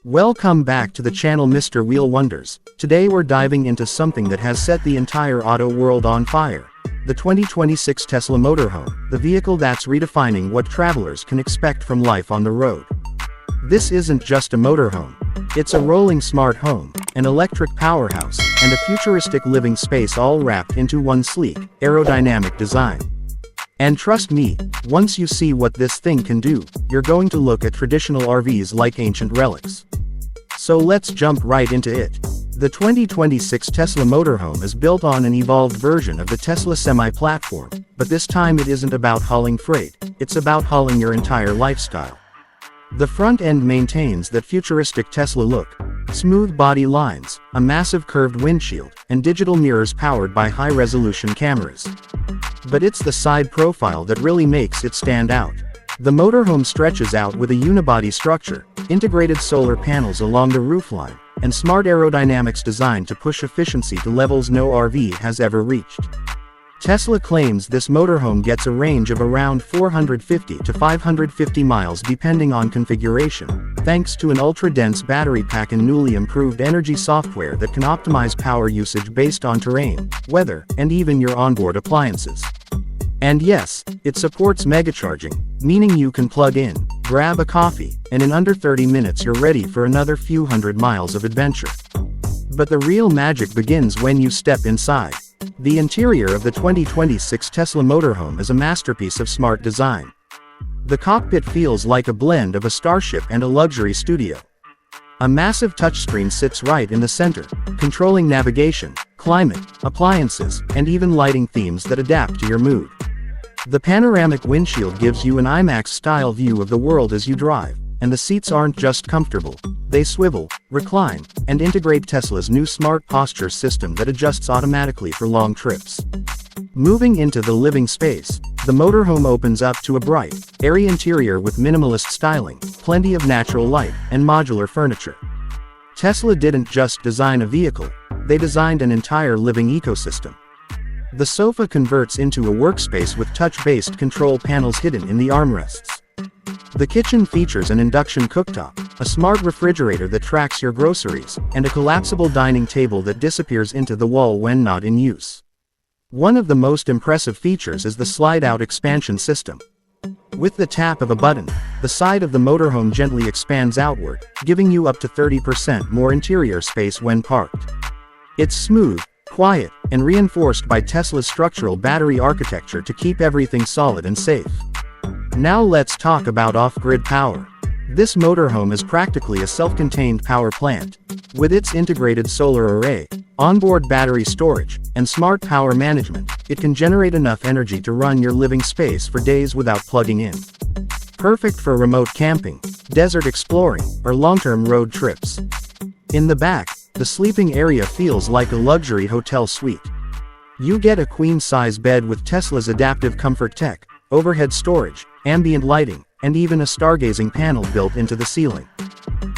Welcome back to the channel Mr. Wheel Wonders. Today we're diving into something that has set the entire auto world on fire. The 2026 Tesla Motorhome, the vehicle that's redefining what travelers can expect from life on the road. This isn't just a motorhome. It's a rolling smart home, an electric powerhouse, and a futuristic living space all wrapped into one sleek, aerodynamic design. And trust me, once you see what this thing can do, you're going to look at traditional RVs like ancient relics. So let's jump right into it. The 2026 Tesla Motorhome is built on an evolved version of the Tesla Semi-platform, but this time it isn't about hauling freight, it's about hauling your entire lifestyle. The front end maintains that futuristic Tesla look: smooth body lines, a massive curved windshield, and digital mirrors powered by high-resolution cameras. But it's the side profile that really makes it stand out. The motorhome stretches out with a unibody structure, integrated solar panels along the roofline, and smart aerodynamics designed to push efficiency to levels no RV has ever reached. Tesla claims this motorhome gets a range of around 450 to 550 miles depending on configuration, thanks to an ultra-dense battery pack and newly improved energy software that can optimize power usage based on terrain, weather, and even your onboard appliances. And yes, it supports megacharging, meaning you can plug in, grab a coffee, and in under 30 minutes you're ready for another few hundred miles of adventure. But the real magic begins when you step inside. The interior of the 2026 Tesla Motorhome is a masterpiece of smart design. The cockpit feels like a blend of a starship and a luxury studio. A massive touchscreen sits right in the center, controlling navigation, climate, appliances, and even lighting themes that adapt to your mood. The panoramic windshield gives you an IMAX-style view of the world as you drive, and the seats aren't just comfortable, they swivel, recline, and integrate Tesla's new smart posture system that adjusts automatically for long trips. Moving into the living space, the motorhome opens up to a bright, airy interior with minimalist styling, plenty of natural light, and modular furniture. Tesla didn't just design a vehicle, they designed an entire living ecosystem. The sofa converts into a workspace with touch-based control panels hidden in the armrests. The kitchen features an induction cooktop, a smart refrigerator that tracks your groceries, and a collapsible dining table that disappears into the wall when not in use. One of the most impressive features is the slide-out expansion system. With the tap of a button, the side of the motorhome gently expands outward, giving you up to 30% more interior space when parked. It's smooth, quiet, and reinforced by Tesla's structural battery architecture to keep everything solid and safe. Now let's talk about off-grid power. This motorhome is practically a self-contained power plant. With its integrated solar array, onboard battery storage, and smart power management, it can generate enough energy to run your living space for days without plugging in. Perfect for remote camping, desert exploring, or long-term road trips. In the back, the sleeping area feels like a luxury hotel suite. You get a queen-size bed with Tesla's adaptive comfort tech, overhead storage, ambient lighting, and even a stargazing panel built into the ceiling.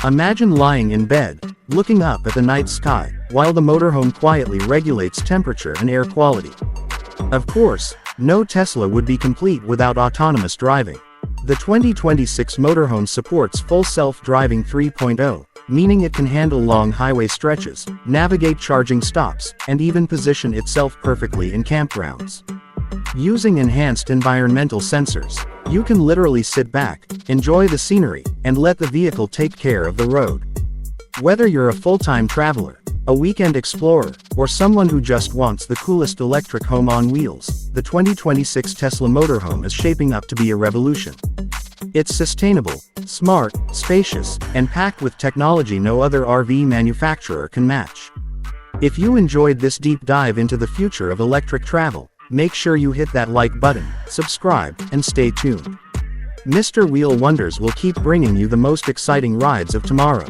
Imagine lying in bed, looking up at the night sky, while the motorhome quietly regulates temperature and air quality. Of course, no Tesla would be complete without autonomous driving. The 2026 motorhome supports full self-driving 3.0, meaning it can handle long highway stretches, navigate charging stops, and even position itself perfectly in campgrounds. Using enhanced environmental sensors, you can literally sit back, enjoy the scenery, and let the vehicle take care of the road. Whether you're a full-time traveler, a weekend explorer, or someone who just wants the coolest electric home on wheels, the 2026 Tesla Motorhome is shaping up to be a revolution. It's sustainable, smart, spacious, and packed with technology no other RV manufacturer can match. If you enjoyed this deep dive into the future of electric travel, make sure you hit that like button, subscribe, and stay tuned. Mr. Wheel Wonders will keep bringing you the most exciting rides of tomorrow.